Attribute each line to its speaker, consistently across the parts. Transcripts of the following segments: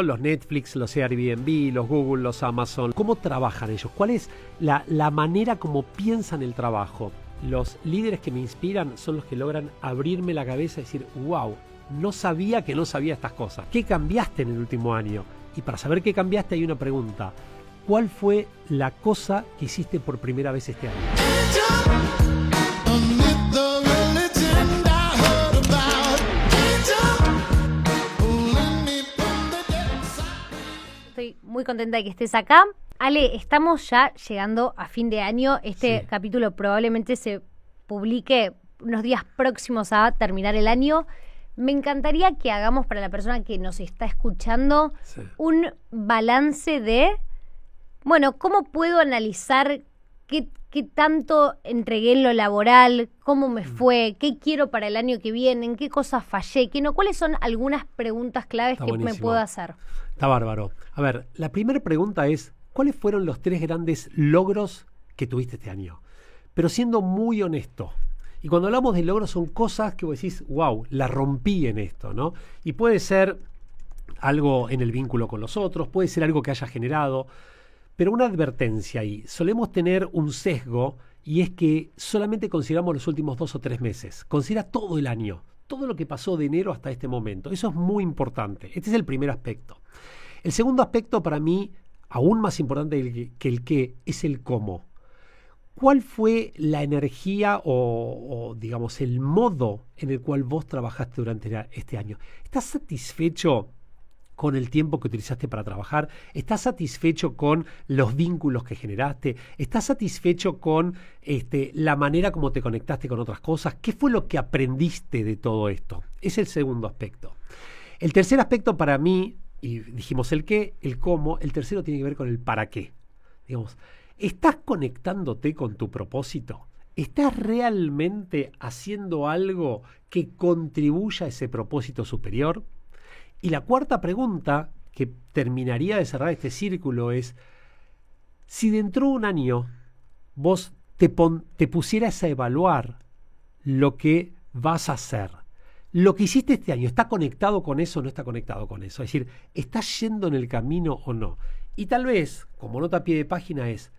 Speaker 1: Los Netflix, los Airbnb, los Google, los Amazon. ¿Cómo trabajan ellos? ¿Cuál es la manera como piensan el trabajo? Los líderes que me inspiran son los que logran abrirme la cabeza y decir, wow, no sabía que no sabía estas cosas. ¿Qué cambiaste en el último año? Y para saber qué cambiaste hay una pregunta. ¿Cuál fue la cosa que hiciste por primera vez este año?
Speaker 2: Estoy muy contenta de que estés acá. Ale, estamos ya llegando a fin de año. Este capítulo probablemente se publique unos días próximos a terminar el año. Me encantaría que hagamos para la persona que nos está escuchando un balance de, bueno, ¿cómo puedo analizar qué tanto entregué en lo laboral? ¿Cómo me fue? ¿Qué quiero para el año que viene? ¿En qué cosas fallé? ¿Qué no? ¿Cuáles son algunas preguntas claves que me puedo hacer?
Speaker 1: Está bárbaro. A ver, la primera pregunta es, ¿cuáles fueron los 3 grandes logros que tuviste este año? Pero siendo muy honesto. Y cuando hablamos de logros son cosas que vos decís, wow, la rompí en esto, ¿no? Y puede ser algo en el vínculo con los otros, puede ser algo que haya generado, pero una advertencia ahí. Solemos tener un sesgo y es que solamente consideramos los últimos 2 o 3 meses. Considera todo el año, todo lo que pasó de enero hasta este momento. Eso es muy importante. Este es el primer aspecto. El segundo aspecto para mí, aún más importante que el qué, es el cómo. ¿Cuál fue la energía o digamos, el modo en el cual vos trabajaste durante este año? ¿Estás satisfecho con el tiempo que utilizaste para trabajar? ¿Estás satisfecho con los vínculos que generaste? ¿Estás satisfecho con la manera como te conectaste con otras cosas? ¿Qué fue lo que aprendiste de todo esto? Es el segundo aspecto. El tercer aspecto para mí, y dijimos el qué, el cómo, el tercero tiene que ver con el para qué. Digamos, ¿estás conectándote con tu propósito? ¿Estás realmente haciendo algo que contribuya a ese propósito superior? Y la cuarta pregunta que terminaría de cerrar este círculo es, si dentro de un año vos te pusieras a evaluar lo que vas a hacer, lo que hiciste este año, ¿está conectado con eso o no está conectado con eso? Es decir, ¿estás yendo en el camino o no? Y tal vez, como nota a pie de página es,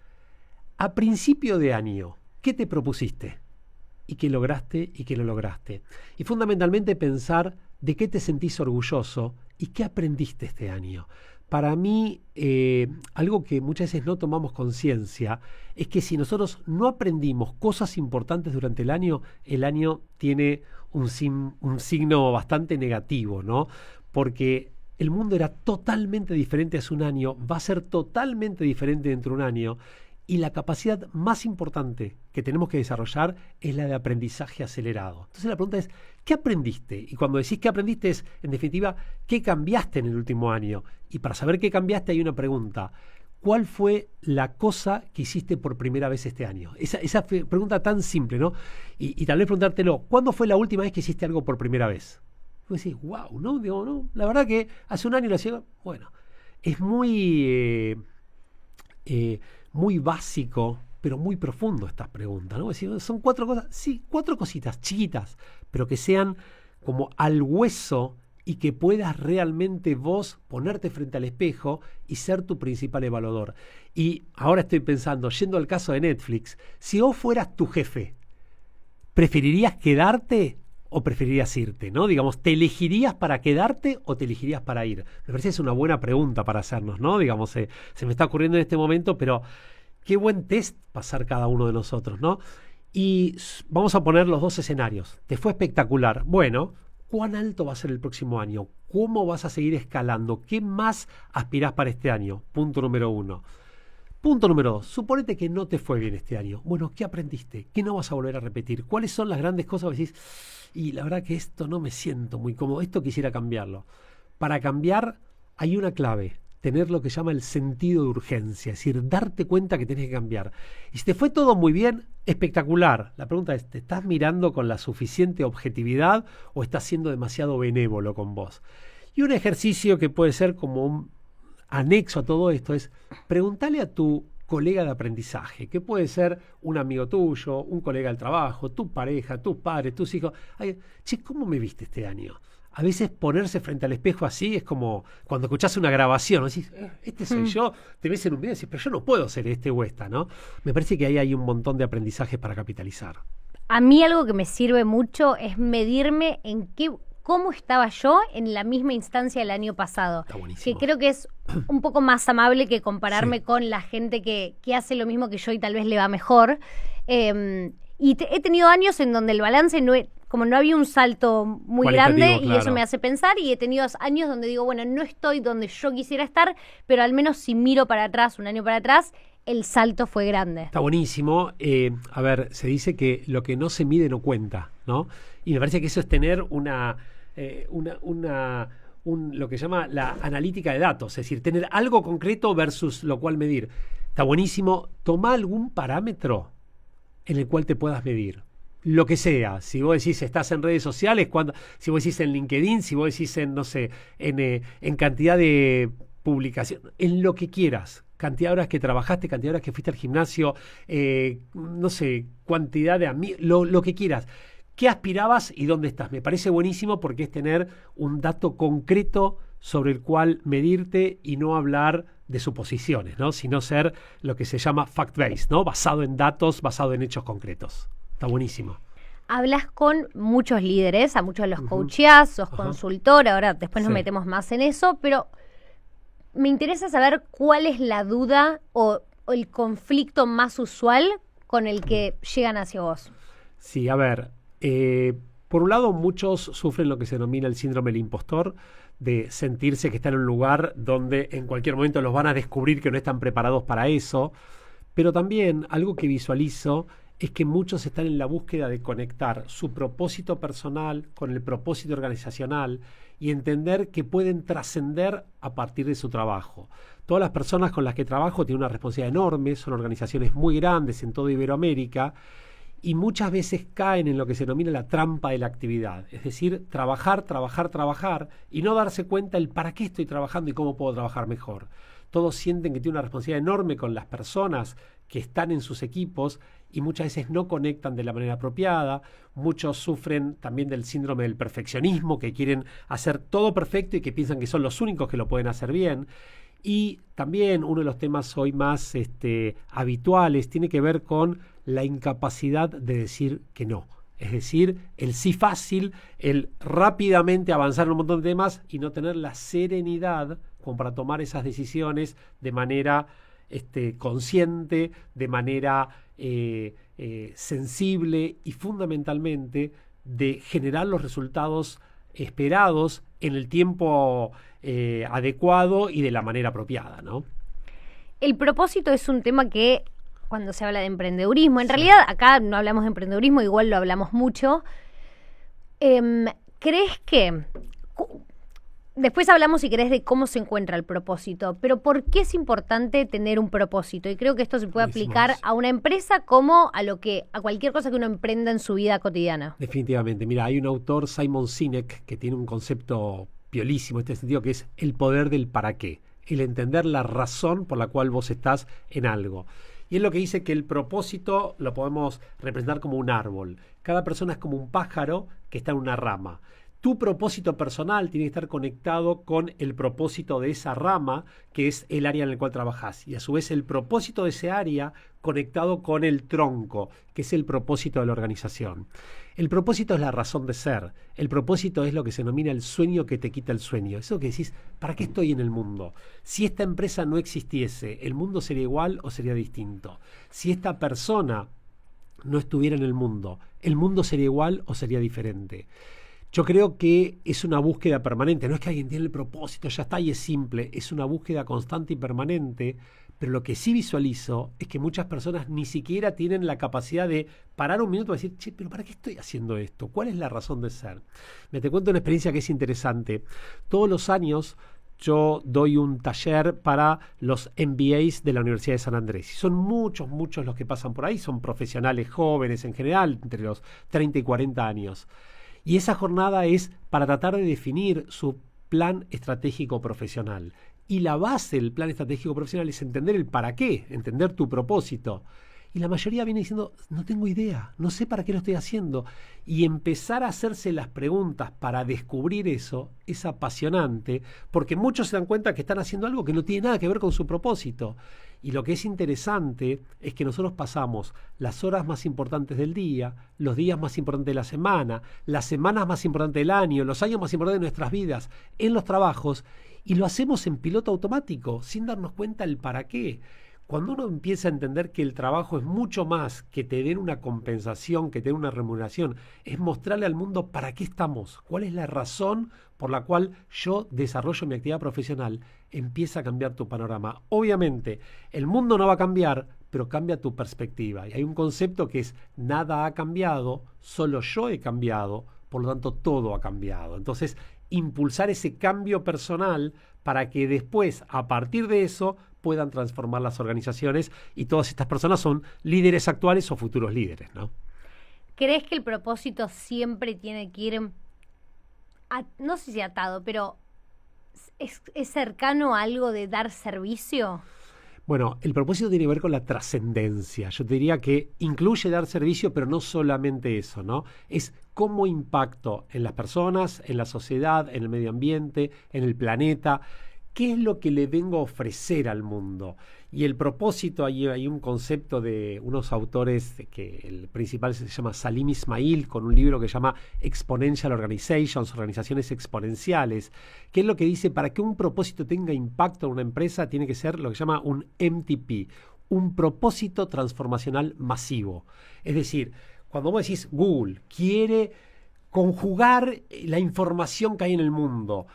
Speaker 1: a principio de año, ¿qué te propusiste? ¿Y qué lograste y qué no lograste? Y fundamentalmente pensar de qué te sentís orgulloso y qué aprendiste este año. Para mí, algo que muchas veces no tomamos conciencia es que si nosotros no aprendimos cosas importantes durante el año tiene un signo bastante negativo, ¿no? Porque el mundo era totalmente diferente hace un año, va a ser totalmente diferente dentro de un año. Y la capacidad más importante que tenemos que desarrollar es la de aprendizaje acelerado. Entonces la pregunta es, ¿qué aprendiste? Y cuando decís qué aprendiste es, en definitiva, ¿qué cambiaste en el último año? Y para saber qué cambiaste hay una pregunta. ¿Cuál fue la cosa que hiciste por primera vez este año? Esa pregunta tan simple, ¿no? Y tal vez preguntártelo, ¿cuándo fue la última vez que hiciste algo por primera vez? Vos decís, wow, ¿no? Digo, no, la verdad que hace un año lo hacía. Bueno, es muy básico, pero muy profundo estas preguntas, ¿no? Es decir, son 4 cosas, sí, 4 cositas chiquitas, pero que sean como al hueso y que puedas realmente vos ponerte frente al espejo y ser tu principal evaluador. Y ahora estoy pensando, yendo al caso de Netflix, si vos fueras tu jefe, ¿preferirías quedarte o preferirías irte? ¿No? Digamos, ¿te elegirías para quedarte o te elegirías para ir? Me parece que es una buena pregunta para hacernos, ¿no? Digamos, se me está ocurriendo en este momento, pero qué buen test pasar cada uno de nosotros, ¿no? Y vamos a poner los 2 escenarios. Te fue espectacular. Bueno, ¿cuán alto va a ser el próximo año? ¿Cómo vas a seguir escalando? ¿Qué más aspirás para este año? Punto número 1. Punto número 2. Suponete que no te fue bien este año. Bueno, ¿qué aprendiste? ¿Qué no vas a volver a repetir? ¿Cuáles son las grandes cosas que decís? Y la verdad que esto no me siento muy cómodo. Esto quisiera cambiarlo. Para cambiar hay una clave. Tener lo que llama el sentido de urgencia. Es decir, darte cuenta que tenés que cambiar. Y si te fue todo muy bien, espectacular. La pregunta es, ¿te estás mirando con la suficiente objetividad o estás siendo demasiado benévolo con vos? Y un ejercicio que puede ser como un anexo a todo esto es preguntarle a tu colega de aprendizaje, que puede ser un amigo tuyo, un colega del trabajo, tu pareja, tus padres, tus hijos. Ay, che, ¿cómo me viste este año? a veces ponerse frente al espejo así es como cuando escuchás una grabación, ¿no? Decís, este soy yo, te ves en un video y decís, pero yo no puedo ser este o esta, ¿no? Me parece que ahí hay un montón de aprendizajes para capitalizar.
Speaker 2: A mí algo que me sirve mucho es medirme en cómo estaba yo en la misma instancia el año pasado.
Speaker 1: Está buenísimo.
Speaker 2: Que creo que es un poco más amable que compararme con la gente que hace lo mismo que yo y tal vez le va mejor. Y he tenido años en donde el balance como no había un salto muy grande, claro, y eso me hace pensar, y he tenido años donde digo, bueno, no estoy donde yo quisiera estar, pero al menos si miro para atrás, un año para atrás, el salto fue grande.
Speaker 1: Está buenísimo. A ver, se dice que lo que no se mide no cuenta, ¿no? Y me parece que eso es tener lo que se llama la analítica de datos, es decir, tener algo concreto versus lo cual medir. Está buenísimo. Toma algún parámetro en el cual te puedas medir. Lo que sea. Si vos decís estás en redes sociales, si vos decís en LinkedIn, si vos decís en, no sé, en cantidad de publicación, en lo que quieras. Cantidad de horas que trabajaste, cantidad de horas que fuiste al gimnasio, no sé, cantidad de amigos, lo que quieras. ¿Qué aspirabas y dónde estás? Me parece buenísimo porque es tener un dato concreto sobre el cual medirte y no hablar de suposiciones, ¿no? Sino ser lo que se llama fact-based, ¿no? Basado en datos, basado en hechos concretos. Está buenísimo.
Speaker 2: Hablas con muchos líderes, a muchos los coacheás, sos consultor, ahora después nos metemos más en eso, pero me interesa saber cuál es la duda o el conflicto más usual con el que llegan hacia vos.
Speaker 1: Sí, a ver, por un lado muchos sufren lo que se denomina el síndrome del impostor, de sentirse que están en un lugar donde en cualquier momento los van a descubrir que no están preparados para eso, pero también algo que visualizo es que muchos están en la búsqueda de conectar su propósito personal con el propósito organizacional y entender que pueden trascender a partir de su trabajo. Todas las personas con las que trabajo tienen una responsabilidad enorme, son organizaciones muy grandes en toda Iberoamérica y muchas veces caen en lo que se denomina la trampa de la actividad, es decir, trabajar y no darse cuenta el para qué estoy trabajando y cómo puedo trabajar mejor. Todos sienten que tienen una responsabilidad enorme con las personas que están en sus equipos y muchas veces no conectan de la manera apropiada. Muchos sufren también del síndrome del perfeccionismo, que quieren hacer todo perfecto y que piensan que son los únicos que lo pueden hacer bien. Y también uno de los temas hoy más habituales tiene que ver con la incapacidad de decir que no. Es decir, el sí fácil, el rápidamente avanzar en un montón de temas y no tener la serenidad como para tomar esas decisiones de manera consciente, de manera sensible y fundamentalmente de generar los resultados esperados en el tiempo adecuado y de la manera apropiada, ¿no?
Speaker 2: El propósito es un tema que cuando se habla de emprendedurismo, en realidad acá no hablamos de emprendedurismo, igual lo hablamos mucho. ¿Crees que después hablamos, si querés, de cómo se encuentra el propósito, pero ¿por qué es importante tener un propósito? Y creo que esto se puede aplicar a una empresa como a cualquier cosa que uno emprenda en su vida cotidiana.
Speaker 1: Definitivamente. Mira, hay un autor, Simon Sinek, que tiene un concepto piolísimo en este sentido, que es el poder del para qué, el entender la razón por la cual vos estás en algo. Y es lo que dice que el propósito lo podemos representar como un árbol. Cada persona es como un pájaro que está en una rama. Tu propósito personal tiene que estar conectado con el propósito de esa rama, que es el área en la cual trabajas. Y a su vez el propósito de ese área conectado con el tronco, que es el propósito de la organización. El propósito es la razón de ser. El propósito es lo que se denomina el sueño que te quita el sueño. Eso que decís, ¿para qué estoy en el mundo? Si esta empresa no existiese, ¿el mundo sería igual o sería distinto? Si esta persona no estuviera en el mundo sería igual o sería diferente? Yo creo que es una búsqueda permanente, no es que alguien tiene el propósito, ya está y es simple, es una búsqueda constante y permanente, pero lo que sí visualizo es que muchas personas ni siquiera tienen la capacidad de parar un minuto y decir, che, pero ¿para qué estoy haciendo esto? ¿Cuál es la razón de ser? Te cuento una experiencia que es interesante. Todos los años yo doy un taller para los MBAs de la Universidad de San Andrés. Y son muchos los que pasan por ahí, son profesionales jóvenes en general, entre los 30 y 40 años. Y esa jornada es para tratar de definir su plan estratégico profesional. Y la base del plan estratégico profesional es entender el para qué, entender tu propósito. Y la mayoría viene diciendo, no tengo idea, no sé para qué lo estoy haciendo. Y empezar a hacerse las preguntas para descubrir eso es apasionante, porque muchos se dan cuenta que están haciendo algo que no tiene nada que ver con su propósito. Y lo que es interesante es que nosotros pasamos las horas más importantes del día, los días más importantes de la semana, las semanas más importantes del año, los años más importantes de nuestras vidas, en los trabajos, y lo hacemos en piloto automático, sin darnos cuenta el para qué. Cuando uno empieza a entender que el trabajo es mucho más que te den una compensación, que te den una remuneración, es mostrarle al mundo para qué estamos, cuál es la razón por la cual yo desarrollo mi actividad profesional, empieza a cambiar tu panorama. Obviamente, el mundo no va a cambiar, pero cambia tu perspectiva. Y hay un concepto que es, nada ha cambiado, solo yo he cambiado, por lo tanto todo ha cambiado. Entonces, impulsar ese cambio personal para que después, a partir de eso, puedan transformar las organizaciones, y todas estas personas son líderes actuales o futuros líderes, ¿no?
Speaker 2: ¿Crees que el propósito siempre tiene que ir, no sé si atado, pero es cercano a algo de dar servicio?
Speaker 1: Bueno, el propósito tiene que ver con la trascendencia. Yo te diría que incluye dar servicio, pero no solamente eso, ¿no? Es cómo impacto en las personas, en la sociedad, en el medio ambiente, en el planeta. ¿Qué es lo que le vengo a ofrecer al mundo? Y el propósito, hay un concepto de unos autores, que el principal se llama Salim Ismail, con un libro que se llama Exponential Organizations, organizaciones exponenciales, que es lo que dice, para que un propósito tenga impacto en una empresa, tiene que ser lo que se llama un MTP, un propósito transformacional masivo. Es decir, cuando vos decís Google quiere conjugar la información que hay en el mundo,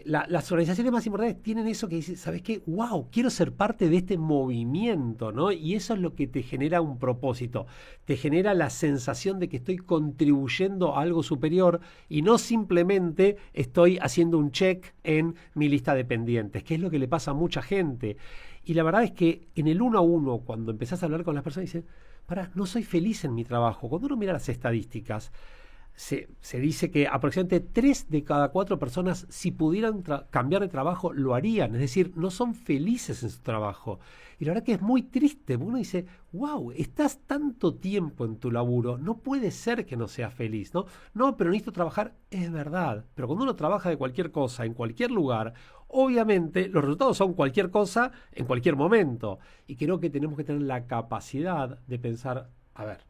Speaker 1: las organizaciones más importantes tienen eso que dice, ¿sabes qué? ¡Wow! Quiero ser parte de este movimiento, ¿no? Y eso es lo que te genera un propósito. Te genera la sensación de que estoy contribuyendo a algo superior y no simplemente estoy haciendo un check en mi lista de pendientes, que es lo que le pasa a mucha gente. Y la verdad es que en el 1 a 1, cuando empezás a hablar con las personas, dicen, no soy feliz en mi trabajo. Cuando uno mira las estadísticas, se dice que aproximadamente 3 de cada 4 personas, si pudieran cambiar de trabajo, lo harían. Es decir, no son felices en su trabajo. Y la verdad que es muy triste. Uno dice, wow, estás tanto tiempo en tu laburo, no puede ser que no seas feliz, ¿no? No, pero necesito trabajar, es verdad. Pero cuando uno trabaja de cualquier cosa, en cualquier lugar, obviamente los resultados son cualquier cosa en cualquier momento. Y creo que tenemos que tener la capacidad de pensar, a ver,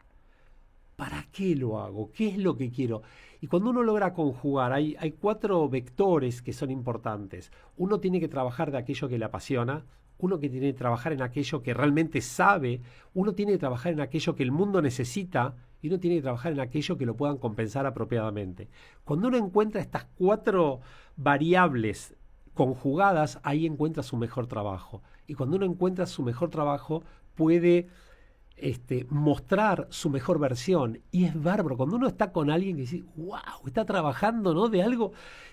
Speaker 1: ¿para qué lo hago? ¿Qué es lo que quiero? Y cuando uno logra conjugar, hay 4 vectores que son importantes. Uno tiene que trabajar de aquello que le apasiona, uno que tiene que trabajar en aquello que realmente sabe, uno tiene que trabajar en aquello que el mundo necesita y uno tiene que trabajar en aquello que lo puedan compensar apropiadamente. Cuando uno encuentra estas 4 variables conjugadas, ahí encuentra su mejor trabajo. Y cuando uno encuentra su mejor trabajo, puede mostrar su mejor versión, y es bárbaro cuando uno está con alguien que dice, wow, está trabajando, ¿no?, de algo,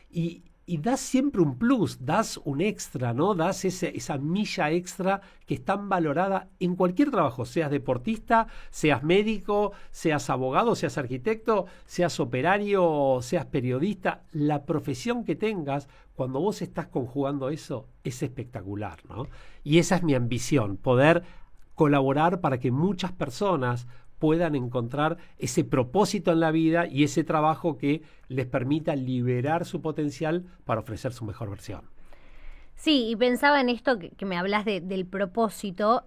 Speaker 1: y das siempre un plus, das un extra, ¿no? Das esa milla extra que es tan valorada en cualquier trabajo, seas deportista, seas médico, seas abogado, seas arquitecto, seas operario, seas periodista, la profesión que tengas, cuando vos estás conjugando eso, es espectacular, ¿no? Y esa es mi ambición, poder colaborar para que muchas personas puedan encontrar ese propósito en la vida y ese trabajo que les permita liberar su potencial para ofrecer su mejor versión.
Speaker 2: Sí, y pensaba en esto que me hablas del propósito.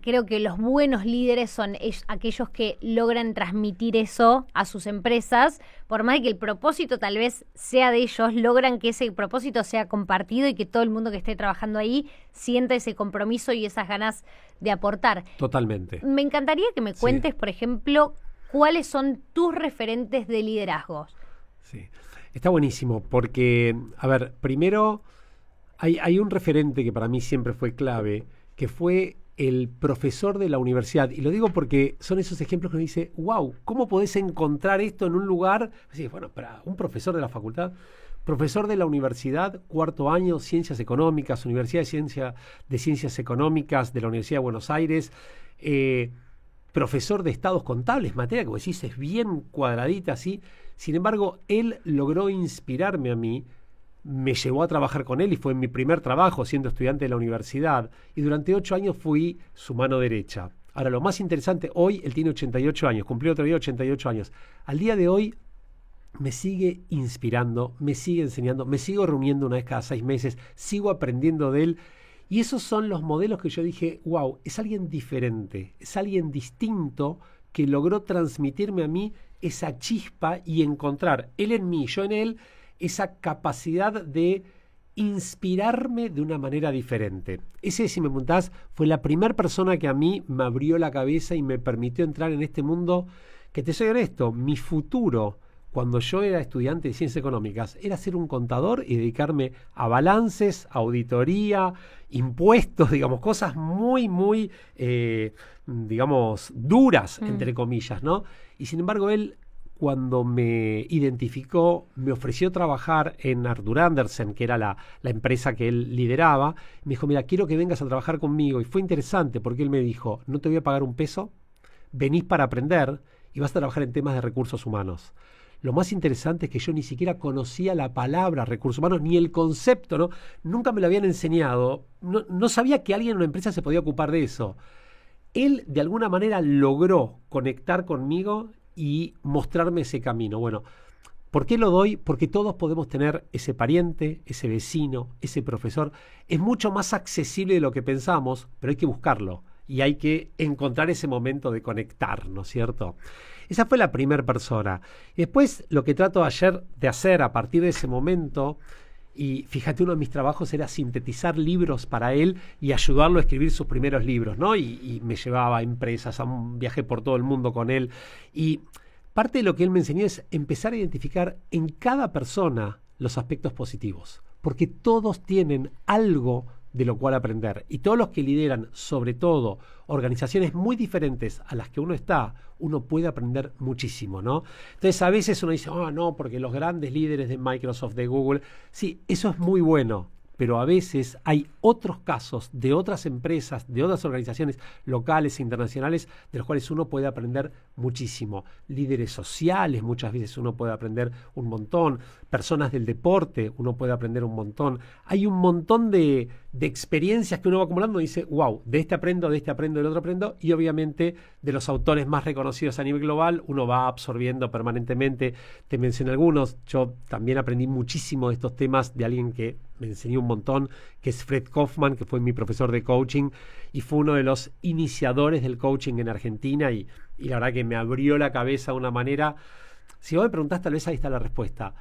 Speaker 2: Creo que los buenos líderes son aquellos que logran transmitir eso a sus empresas, por más de que el propósito tal vez sea de ellos, logran que ese propósito sea compartido y que todo el mundo que esté trabajando ahí sienta ese compromiso y esas ganas de aportar.
Speaker 1: Totalmente.
Speaker 2: Me encantaría que me cuentes, por ejemplo, cuáles son tus referentes de liderazgo.
Speaker 1: Sí, está buenísimo porque, a ver, primero hay un referente que para mí siempre fue clave, que fue el profesor de la universidad, y lo digo porque son esos ejemplos que uno dice, wow, ¿cómo podés encontrar esto en un lugar? Así, bueno, para un profesor de la facultad, profesor de la universidad, 4º año, Ciencias Económicas, Universidad de Ciencias Económicas de la Universidad de Buenos Aires, profesor de estados contables, materia que vos decís es bien cuadradita así. Sin embargo, él logró inspirarme a mí, me llevó a trabajar con él y fue mi primer trabajo siendo estudiante de la universidad, y durante 8 años fui su mano derecha. Ahora, lo más interesante, hoy él tiene 88 años, cumplió otro día 88 años. Al día de hoy me sigue inspirando, me sigue enseñando, me sigo reuniendo una vez cada 6 meses, sigo aprendiendo de él. Y esos son los modelos que yo dije, wow, es alguien diferente, es alguien distinto que logró transmitirme a mí esa chispa y encontrar, él en mí, yo en él, esa capacidad de inspirarme de una manera diferente. Ese, si me preguntás, fue la primera persona que a mí me abrió la cabeza y me permitió entrar en este mundo que, te soy honesto, mi futuro, cuando yo era estudiante de ciencias económicas, era ser un contador y dedicarme a balances, auditoría, impuestos, digamos, cosas muy, muy, digamos, duras, entre comillas, ¿no? Y sin embargo, él, cuando me identificó, me ofreció trabajar en Arthur Andersen, que era la empresa que él lideraba. Me dijo, mira, quiero que vengas a trabajar conmigo. Y fue interesante porque él me dijo, no te voy a pagar un peso, venís para aprender y vas a trabajar en temas de recursos humanos. Lo más interesante es que yo ni siquiera conocía la palabra recursos humanos, ni el concepto, ¿no? Nunca me lo habían enseñado. No sabía que alguien en una empresa se podía ocupar de eso. Él, de alguna manera, logró conectar conmigo y mostrarme ese camino. Bueno, ¿por qué lo doy? Porque todos podemos tener ese pariente, ese vecino, ese profesor. Es mucho más accesible de lo que pensamos, pero hay que buscarlo y hay que encontrar ese momento de conectar, ¿no es cierto? Esa fue la primera persona. Y después lo que trato ayer de hacer a partir de ese momento, y fíjate, uno de mis trabajos era sintetizar libros para él y ayudarlo a escribir sus primeros libros, ¿no? Y me llevaba a empresas, a un viaje por todo el mundo con él. Y parte de lo que él me enseñó es empezar a identificar en cada persona los aspectos positivos, porque todos tienen algo de lo cual aprender. Y todos los que lideran, sobre todo, organizaciones muy diferentes a las que uno está, uno puede aprender muchísimo, ¿no? Entonces, a veces uno dice, no, porque los grandes líderes de Microsoft, de Google, sí, eso es muy bueno, pero a veces hay otros casos de otras empresas, de otras organizaciones locales e internacionales, de los cuales uno puede aprender muchísimo. Líderes sociales, muchas veces uno puede aprender un montón. Personas del deporte, uno puede aprender un montón. Hay un montón de experiencias que uno va acumulando y dice, wow, de este aprendo, del otro aprendo. Y obviamente de los autores más reconocidos a nivel global, uno va absorbiendo permanentemente. Te mencioné algunos. Yo también aprendí muchísimo de estos temas de alguien que me enseñó un montón, que es Fred Kaufman, que fue mi profesor de coaching y fue uno de los iniciadores del coaching en Argentina y la verdad que me abrió la cabeza de una manera. Si vos me preguntás, tal vez ahí está la respuesta.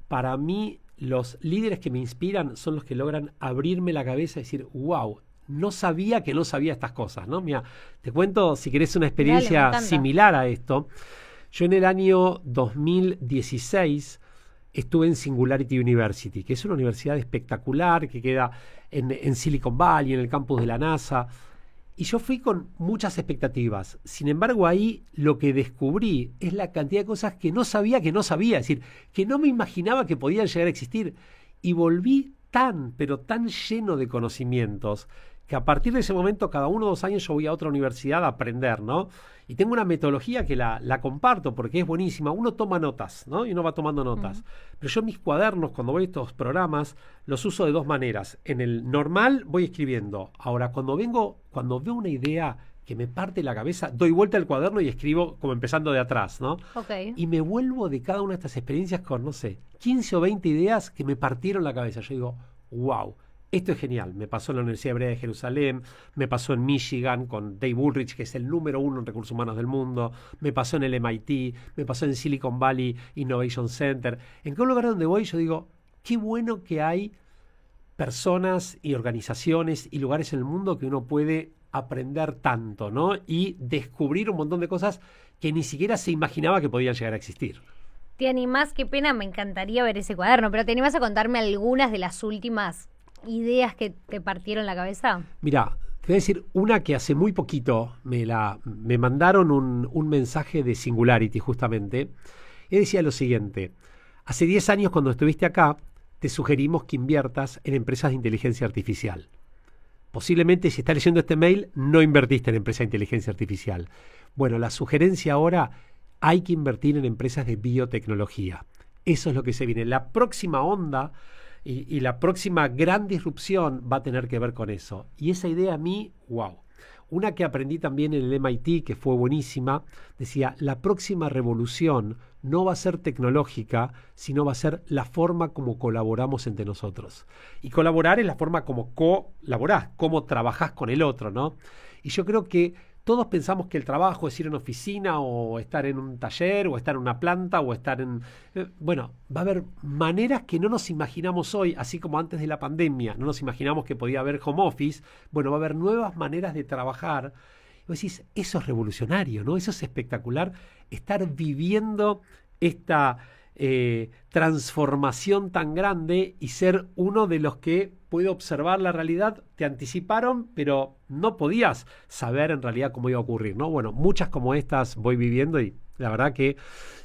Speaker 1: Para mí, los líderes que me inspiran son los que logran abrirme la cabeza y decir, wow, no sabía que no sabía estas cosas, ¿no? Mira, te cuento, si querés, una experiencia similar a esto. Yo en el año 2016 estuve en Singularity University, que es una universidad espectacular que queda en Silicon Valley, en el campus de la NASA. Y yo fui con muchas expectativas. Sin embargo, ahí lo que descubrí es la cantidad de cosas que no sabía, es decir, que no me imaginaba que podían llegar a existir. Y volví tan, pero tan lleno de conocimientos, que a partir de ese momento, cada 1 o 2 años, yo voy a otra universidad a aprender, ¿no? Y tengo una metodología que la comparto porque es buenísima. Uno toma notas, ¿no? Y uno va tomando notas. Pero yo mis cuadernos, cuando voy a estos programas, los uso de 2 maneras. En el normal voy escribiendo. Ahora, cuando veo una idea que me parte la cabeza, doy vuelta al cuaderno y escribo como empezando de atrás, ¿no?
Speaker 2: Okay.
Speaker 1: Y me vuelvo de cada una de estas experiencias con, no sé, 15 o 20 ideas que me partieron la cabeza. Yo digo, wow. Esto es genial. Me pasó en la Universidad Hebrea de Jerusalén, me pasó en Michigan con Dave Ulrich, que es el número 1 en recursos humanos del mundo, me pasó en el MIT, me pasó en Silicon Valley Innovation Center. En cada lugar donde voy yo digo, qué bueno que hay personas y organizaciones y lugares en el mundo que uno puede aprender tanto, ¿no? Y descubrir un montón de cosas que ni siquiera se imaginaba que podían llegar a existir.
Speaker 2: ¿Te animás? Qué pena, me encantaría ver ese cuaderno, pero ¿te animás a contarme algunas de las últimas ideas que te partieron la cabeza?
Speaker 1: Mira, te voy a decir una que hace muy poquito me mandaron un mensaje de Singularity justamente, y decía lo siguiente: hace 10 años cuando estuviste acá te sugerimos que inviertas en empresas de inteligencia artificial. Posiblemente si estás leyendo este mail no invertiste en empresas de inteligencia artificial. Bueno, la sugerencia ahora, hay que invertir en empresas de biotecnología. Eso es lo que se viene. La próxima onda y la próxima gran disrupción va a tener que ver con eso. Y esa idea a mí, wow. una que aprendí también en el MIT, que fue buenísima, decía, la próxima revolución no va a ser tecnológica, sino va a ser la forma como colaboramos entre nosotros. Y colaborar es la forma como colaborás, cómo trabajás con el otro, ¿no? Y yo creo que todos pensamos que el trabajo es ir a una oficina o estar en un taller o estar en una planta o estar en... Bueno, va a haber maneras que no nos imaginamos hoy, así como antes de la pandemia. No nos imaginamos que podía haber home office. Bueno, va a haber nuevas maneras de trabajar. Y vos decís, eso es revolucionario, ¿no? Eso es espectacular. Estar viviendo esta transformación tan grande y ser uno de los que puede observar la realidad. Te anticiparon, pero no podías saber en realidad cómo iba a ocurrir, ¿no? Bueno, muchas como estas voy viviendo y la verdad que,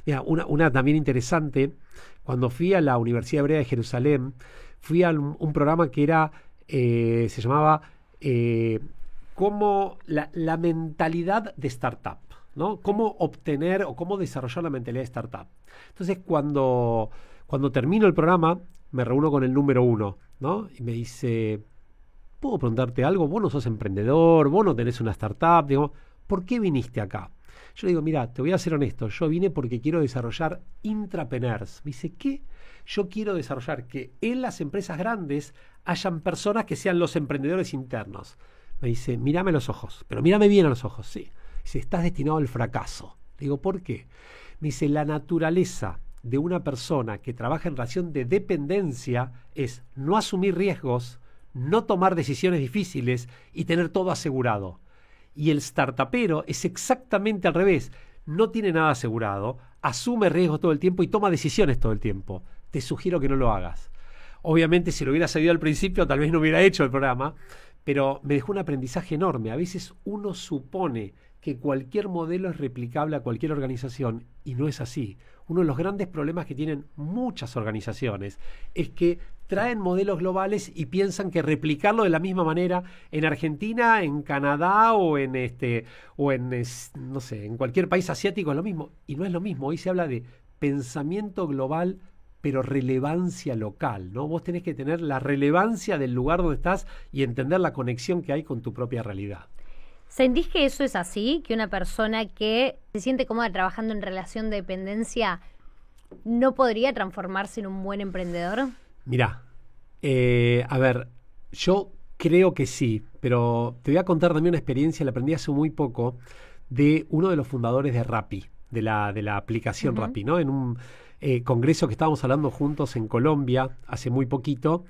Speaker 1: mira, una también interesante, cuando fui a la Universidad Hebrea de Jerusalén, fui a un programa que era, se llamaba como la mentalidad de startup, ¿no? Cómo obtener o cómo desarrollar la mentalidad de startup. Entonces, cuando termino el programa, me reúno con el número 1, ¿no? Y me dice, ¿puedo preguntarte algo? Vos no sos emprendedor, vos no tenés una startup. Digo, ¿por qué viniste acá? Yo le digo, mira, te voy a ser honesto, yo vine porque quiero desarrollar intrapreneurs. Me dice, ¿qué? Yo quiero desarrollar que en las empresas grandes hayan personas que sean los emprendedores internos. Me dice, mírame a los ojos, pero mírame bien a los ojos, sí. Dice, estás destinado al fracaso. Le digo, ¿por qué? Me dice, la naturaleza de una persona que trabaja en relación de dependencia es no asumir riesgos, no tomar decisiones difíciles y tener todo asegurado. Y el startupero es exactamente al revés. No tiene nada asegurado, asume riesgos todo el tiempo y toma decisiones todo el tiempo. Te sugiero que no lo hagas. Obviamente, si lo hubiera sabido al principio, tal vez no hubiera hecho el programa, pero me dejó un aprendizaje enorme. A veces uno supone que cualquier modelo es replicable a cualquier organización y no es así. Uno de los grandes problemas que tienen muchas organizaciones es que traen modelos globales y piensan que replicarlo de la misma manera en Argentina, en Canadá o en no sé, en cualquier país asiático es lo mismo. Y no es lo mismo. Hoy se habla de pensamiento global, pero relevancia local, ¿no? Vos tenés que tener la relevancia del lugar donde estás y entender la conexión que hay con tu propia realidad.
Speaker 2: ¿Sentís que eso es así? ¿Que una persona que se siente cómoda trabajando en relación de dependencia no podría transformarse en un buen emprendedor?
Speaker 1: Mirá, a ver, yo creo que sí, pero te voy a contar también una experiencia, la aprendí hace muy poco, de uno de los fundadores de Rappi, de la aplicación Rappi, ¿no? En un congreso que estábamos hablando juntos en Colombia hace muy poquito,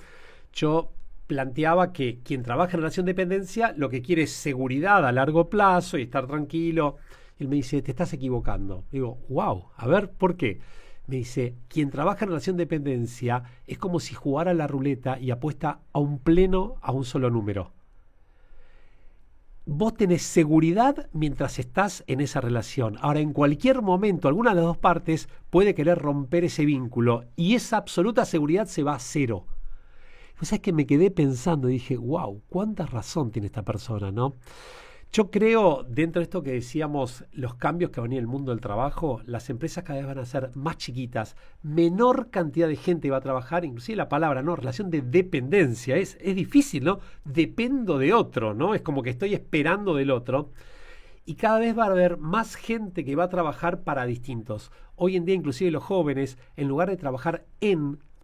Speaker 1: yo planteaba que quien trabaja en relación de dependencia lo que quiere es seguridad a largo plazo y estar tranquilo. Él me dice, te estás equivocando. Digo, wow, a ver, ¿por qué? Me dice, quien trabaja en relación de dependencia es como si jugara la ruleta y apuesta a un pleno a un solo número. Vos tenés seguridad mientras estás en esa relación. Ahora, en cualquier momento, alguna de las dos partes puede querer romper ese vínculo y esa absoluta seguridad se va a cero. Pues es que me quedé pensando y dije, wow, cuánta razón tiene esta persona, ¿no? Yo creo, dentro de esto que decíamos, los cambios que van a venir en el mundo del trabajo, las empresas cada vez van a ser más chiquitas, menor cantidad de gente va a trabajar, inclusive la palabra, ¿no? Relación de dependencia, es difícil, ¿no? Dependo de otro, ¿no? Es como que estoy esperando del otro. Y cada vez va a haber más gente que va a trabajar para distintos. Hoy en día, inclusive los jóvenes, en lugar de trabajar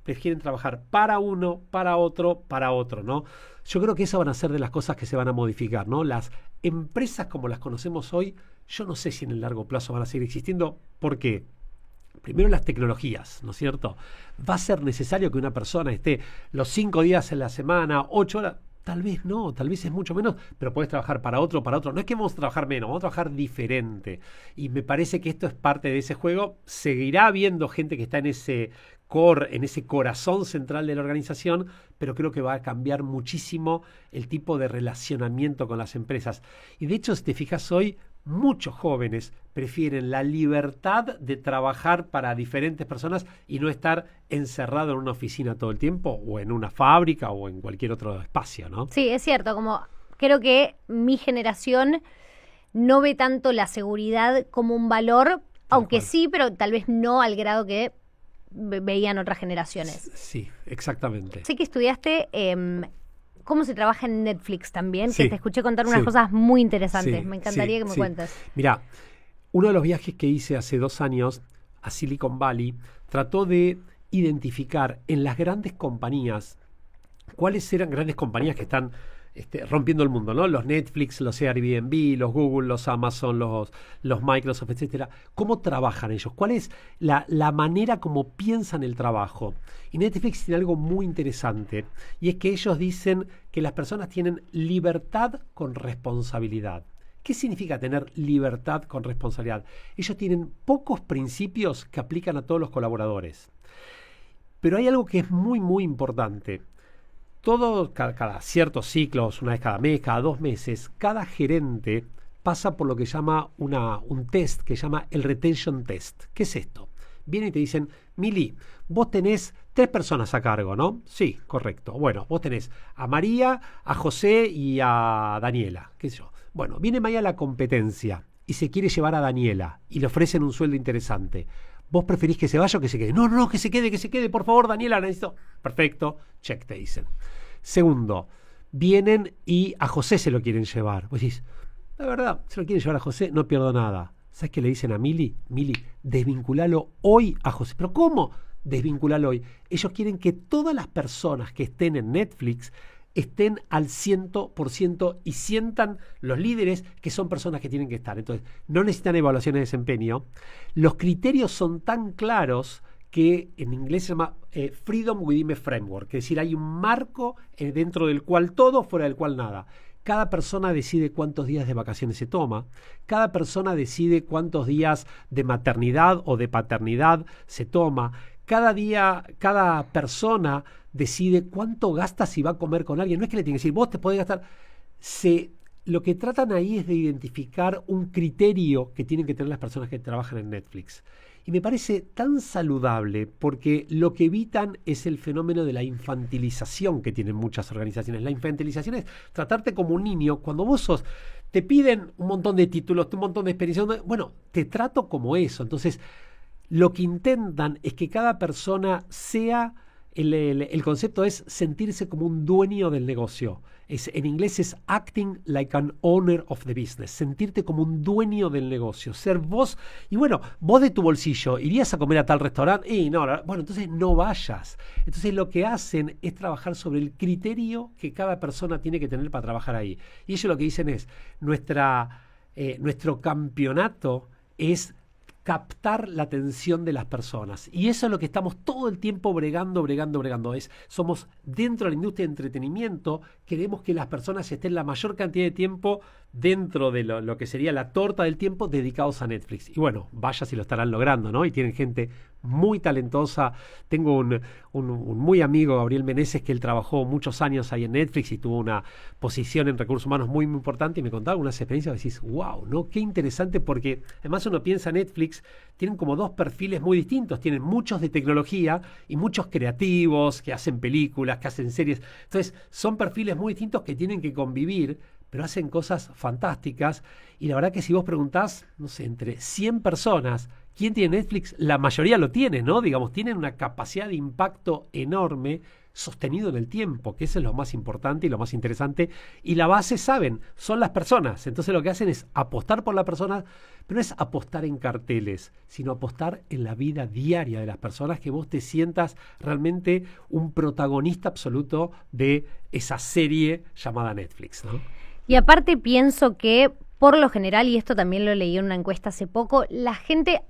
Speaker 1: prefieren trabajar para uno, para otro, ¿no? Yo creo que esas van a ser de las cosas que se van a modificar, ¿no? Las empresas como las conocemos hoy, yo no sé si en el largo plazo van a seguir existiendo. ¿Por qué? Primero las tecnologías, ¿no es cierto? Va a ser necesario que una persona esté los 5 días en la semana, 8 horas. Tal vez no, tal vez es mucho menos, pero puedes trabajar para otro. No es que vamos a trabajar menos, vamos a trabajar diferente. Y me parece que esto es parte de ese juego. Seguirá habiendo gente que está en ese core, en ese corazón central de la organización, pero creo que va a cambiar muchísimo el tipo de relacionamiento con las empresas. Y de hecho, si te fijas hoy, muchos jóvenes prefieren la libertad de trabajar para diferentes personas y no estar encerrado en una oficina todo el tiempo o en una fábrica o en cualquier otro espacio, ¿no?
Speaker 2: Sí, es cierto, como creo que mi generación no ve tanto la seguridad como un valor, aunque sí, pero tal vez no al grado que veían otras generaciones.
Speaker 1: Sí, exactamente.
Speaker 2: Sé que estudiaste cómo se trabaja en Netflix también,
Speaker 1: Sí,
Speaker 2: que te escuché contar unas
Speaker 1: sí,
Speaker 2: cosas muy interesantes.
Speaker 1: sí,
Speaker 2: Me encantaría que me
Speaker 1: sí.
Speaker 2: cuentes.
Speaker 1: Mira, uno de los viajes que hice hace 2 años a Silicon Valley trató de identificar en las grandes compañías cuáles eran grandes compañías que están rompiendo el mundo, ¿no? Los Netflix, los Airbnb, los Google, los Amazon, los Microsoft, etcétera. ¿Cómo trabajan ellos? ¿Cuál es la manera como piensan el trabajo? Y Netflix tiene algo muy interesante, y es que ellos dicen que las personas tienen libertad con responsabilidad. ¿Qué significa tener libertad con responsabilidad? Ellos tienen pocos principios que aplican a todos los colaboradores. Pero hay algo que es muy, muy importante. Cada ciertos ciclos, una vez cada mes, cada 2 meses, cada gerente pasa por lo que llama un test que se llama el retention test. ¿Qué es esto? Vienen y te dicen, Mili, vos tenés 3 personas a cargo, ¿no? Sí, correcto. Bueno, vos tenés a María, a José y a Daniela, qué sé yo. Bueno, viene María a la competencia y se quiere llevar a Daniela y le ofrecen un sueldo interesante. ¿Vos preferís que se vaya o que se quede? No, no, no, que se quede, por favor, Daniela, necesito. Perfecto, check, te dicen. Segundo, vienen y a José se lo quieren llevar. Vos decís, la verdad, se lo quieren llevar a José, no pierdo nada. ¿Sabes qué le dicen a Mili? Mili, desvinculalo hoy a José. ¿Pero cómo desvinculalo hoy? Ellos quieren que todas las personas que estén en Netflix estén al 100% y sientan los líderes que son personas que tienen que estar. Entonces, no necesitan evaluaciones de desempeño. Los criterios son tan claros que en inglés se llama Freedom Within a Framework, es decir, hay un marco dentro del cual todo, fuera del cual nada. Cada persona decide cuántos días de vacaciones se toma, cada persona decide cuántos días de maternidad o de paternidad se toma, cada persona decide cuánto gasta si va a comer con alguien. No es que le tiene que decir, vos te podés gastar. Lo que tratan ahí es de identificar un criterio que tienen que tener las personas que trabajan en Netflix. Y me parece tan saludable porque lo que evitan es el fenómeno de la infantilización que tienen muchas organizaciones. La infantilización es tratarte como un niño. Cuando te piden un montón de títulos, un montón de experiencia, bueno, te trato como eso. Entonces, lo que intentan es que cada persona sea, el concepto es sentirse como un dueño del negocio. En inglés es acting like an owner of the business, sentirte como un dueño del negocio, ser vos. Y bueno, vos de tu bolsillo, ¿irías a comer a tal restaurante? Y no, bueno, entonces no vayas. Entonces lo que hacen es trabajar sobre el criterio que cada persona tiene que tener para trabajar ahí. Y ellos lo que dicen es, nuestro campeonato es captar la atención de las personas. Y eso es lo que estamos todo el tiempo bregando. Somos dentro de la industria de entretenimiento, queremos que las personas estén la mayor cantidad de tiempo dentro de lo que sería la torta del tiempo dedicados a Netflix. Y bueno, vaya si lo estarán logrando, ¿no? Y tienen gente muy talentosa. Tengo un muy amigo, Gabriel Meneses, que él trabajó muchos años ahí en Netflix y tuvo una posición en recursos humanos muy, muy importante, y me contaba algunas experiencias y decís, wow, ¿no? Qué interesante, porque además uno piensa en Netflix, tienen como 2 perfiles muy distintos. Tienen muchos de tecnología y muchos creativos que hacen películas, que hacen series. Entonces, son perfiles muy distintos que tienen que convivir, pero hacen cosas fantásticas. Y la verdad que si vos preguntás, no sé, entre 100 personas, ¿quién tiene Netflix? La mayoría lo tiene, ¿no? Digamos, tienen una capacidad de impacto enorme, sostenido en el tiempo, que eso es lo más importante y lo más interesante. Y la base, saben, son las personas. Entonces lo que hacen es apostar por la persona, pero no es apostar en carteles, sino apostar en la vida diaria de las personas, que vos te sientas realmente un protagonista absoluto de esa serie llamada Netflix, ¿no?
Speaker 2: Y aparte pienso que, por lo general, y esto también lo leí en una encuesta hace poco,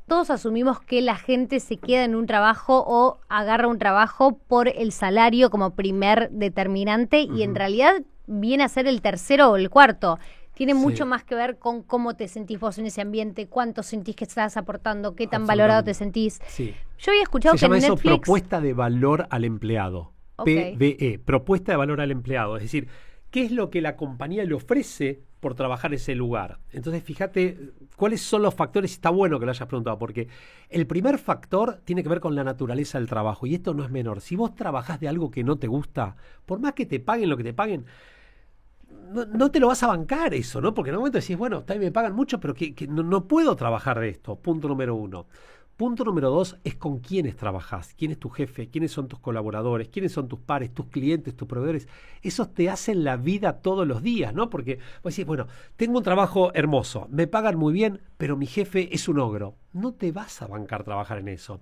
Speaker 2: todos asumimos que la gente se queda en un trabajo o agarra un trabajo por el salario como primer determinante, y en realidad viene a ser el tercero o el cuarto. Tiene mucho más que ver con cómo te sentís vos en ese ambiente, cuánto sentís que estás aportando, qué tan valorado te sentís.
Speaker 1: Sí.
Speaker 2: Yo había escuchado
Speaker 1: que en
Speaker 2: Netflix...
Speaker 1: eso propuesta de valor al empleado.
Speaker 2: Okay.
Speaker 1: PVE, propuesta de valor al empleado. Es decir, ¿qué es lo que la compañía le ofrece por trabajar ese lugar? Entonces, fíjate cuáles son los factores. Está bueno que lo hayas preguntado, porque el primer factor tiene que ver con la naturaleza del trabajo, y esto no es menor. Si vos trabajás de algo que no te gusta, por más que te paguen lo que te paguen, no te lo vas a bancar eso, ¿no? Porque en un momento decís, bueno, también me pagan mucho, pero que no puedo trabajar de esto. Punto número 1. Punto número 2 es con quiénes trabajás, quién es tu jefe, quiénes son tus colaboradores, quiénes son tus pares, tus clientes, tus proveedores. Esos te hacen la vida todos los días, ¿no? Porque vos decís, bueno, tengo un trabajo hermoso, me pagan muy bien, pero mi jefe es un ogro. No te vas a bancar trabajar en eso.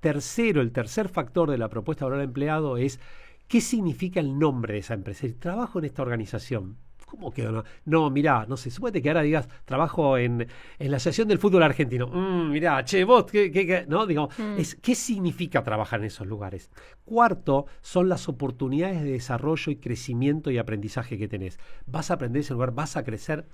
Speaker 1: Tercero, el tercer factor de la propuesta de valor al empleado es ¿qué significa el nombre de esa empresa? Trabajo en esta organización. ¿Cómo quedó? No, mirá, no sé, supónete que ahora digas, trabajo en la Asociación del Fútbol Argentino. Mirá, che, vos, ¿qué? ¿No? Digamos, ¿qué significa trabajar en esos lugares? Cuarto, son las oportunidades de desarrollo y crecimiento y aprendizaje que tenés. Vas a aprender ese lugar, vas a crecer.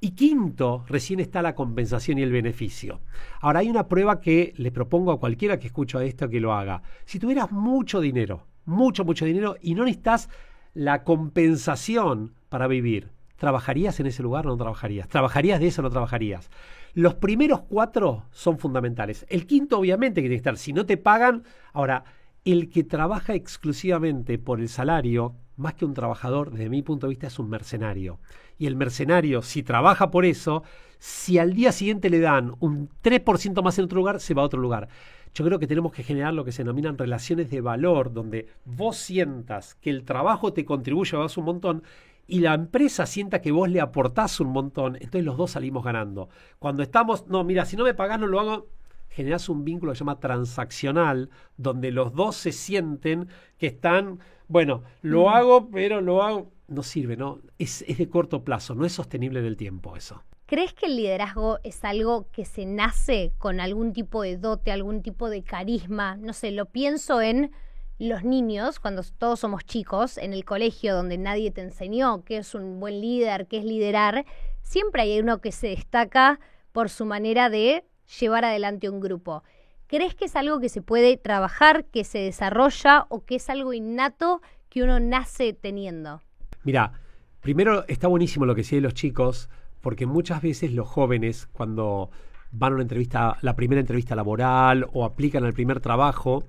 Speaker 1: Y quinto, recién está la compensación y el beneficio. Ahora, hay una prueba que le propongo a cualquiera que escucha esto que lo haga. Si tuvieras mucho dinero, mucho dinero, y no necesitas la compensación para vivir, ¿trabajarías en ese lugar o no trabajarías? ¿Trabajarías de eso o no trabajarías? Los primeros 4 son fundamentales. El quinto, obviamente, que tiene que estar. Si no te pagan, ahora, el que trabaja exclusivamente por el salario, más que un trabajador, desde mi punto de vista, es un mercenario. Y el mercenario, si trabaja por eso, si al día siguiente le dan un 3% más en otro lugar, se va a otro lugar. Yo creo que tenemos que generar lo que se denominan relaciones de valor, donde vos sientas que el trabajo te contribuye a vos un montón y la empresa sienta que vos le aportás un montón, entonces los dos salimos ganando. Cuando estamos, no, mira, si no me pagás no lo hago, generás un vínculo que se llama transaccional, donde los dos se sienten que están, bueno, lo hago, pero lo hago, no sirve, ¿no? Es de corto plazo, no es sostenible en el tiempo eso.
Speaker 2: ¿Crees que el liderazgo es algo que se nace con algún tipo de dote, algún tipo de carisma? No sé, lo pienso en los niños, cuando todos somos chicos, en el colegio donde nadie te enseñó qué es un buen líder, qué es liderar. Siempre hay uno que se destaca por su manera de llevar adelante un grupo. ¿Crees que es algo que se puede trabajar, que se desarrolla o que es algo innato que uno nace teniendo?
Speaker 1: Mira, primero está buenísimo lo que sí de los chicos, porque muchas veces los jóvenes, cuando van a una entrevista, la primera entrevista laboral o aplican al primer trabajo,